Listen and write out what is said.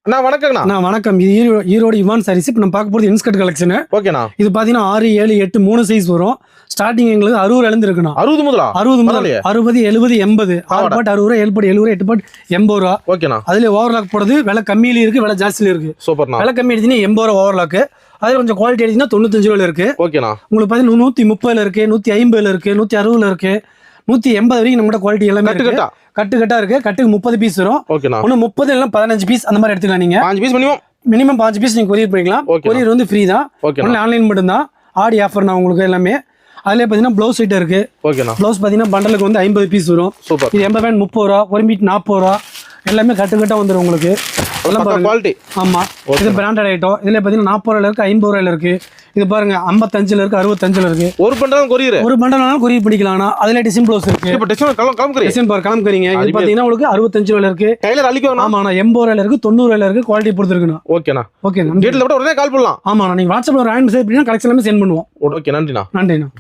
அண்ணா வணக்கங்கண்ணா. அண்ணா வணக்கம். இது ஈரோடு இவான் சாரீஸ். இப்போ நம்ம பார்க்க போகிறது இன்ஸ்கர்ட் கலெக்ஷன். ஓகேண்ணா. இது பார்த்தீங்கன்னா 6, 7, 8 3 சைஸ் வரும். ஸ்டார்டிங் எங்களுக்கு 60 இருந்து இருக்குண்ணா. 60 முதலா? 60 முதல் 60, 70, 80. 6 பாட் 60 ரூபா, 7 பாட் 70 ரூபா, 8 பாட் 80 ரூபா. ஓகேண்ணா. அதுல ஓவர்லாக் போடுறது விலை கம்மியில இருக்கு, விலை ஜாஸ்தியில இருக்கு. சூப்பர்ண்ணா. விலை கம்மி எடுத்தீங்கன்னா 80 ரூபா ஓவர்லாக். அதுல கொஞ்சம் குவாலிட்டி எடுத்தீங்கன்னா 95 ரூபாயில இருக்கு. ஓகேண்ணா. உங்களுக்கு பார்த்தீங்கன்னா 130 இருக்கு, 150 இருக்கு, 160 இருக்கு, 180 வரைக்கும் நம்மகிட்ட குவாலிட்டி எல்லாமே இருக்கு. கட்டுக்கட்டா இருக்கு. கட்டுக்கு 30 பீஸ் வரும். ஓகேண்ணா. ஒன்று 30 இல்லைன்னா 15 பீஸ் அந்த மாதிரி எடுத்துக்கலாம். நீங்க 5 பீஸ் மினிமம் 5 பீஸ் நீங்க கொரியர் பண்ணிக்கலாம். கொரியர் வந்து ஃப்ரீ தான். ஒன்லி ஆன்லைன் மட்டும் தான். ஆடி ஆஃபர் நான் உங்களுக்கு எல்லாமே. அதுல பாத்தீங்கன்னா ப்ளவுஸ் சைட் இருக்கு. ஓகேண்ணா. ப்ளவுஸ் பாத்தீங்கன்னா பண்டலுக்கு வந்து 50 பீஸ் வரும். சூப்பர். இது 80 பேண்ட் 30 ரூபா, ஒரு மீட் 40 ரூபா. எல்லாமே கட்டுக்கட்டா வந்துடும் உங்களுக்கு. குவாலிட்டி. ஆமா, இது பிராண்டட் ஐட்டம். இதுல பாத்தீங்கன்னா 40 ரூபாயில இருக்கு, 50 ரூபாயில இருக்கு. இது பாருங்க 55 இருக்கு, 65 இருக்கு. ஒரு பண்டல் கொரியர், ஒரு பண்டல்னாலும் கொரியர் பண்ணிக்கலாம். அதுல டிசைன் ப்ளவுஸ் இருக்கு. இப்போ டிசைன் கிளம்புறீங்க. இது பாத்தீங்கன்னா உங்களுக்கு 65 ரூபாயில இருக்கு. டைலர் அழிக்கணும். ஆமா, 80 ரூபாயில இருக்கு, 90 ரூபாயில இருக்கு. குவாலிட்டி பொறுத்து இருக்குண்ணா. ஓகேண்ணா. ஓகே, டீடைல் விட உடனே கால் பண்ணலாம். ஆமா, நீங்க வாட்ஸ்அப்ல ஒரு ஆட் மெசேஜ் பண்ணீங்கன்னா கலெக்ஷன் எல்லாமே சென்ட் பண்ணுவோம். ஓகே, நன்றிண்ணா. நன்றிண்ணா.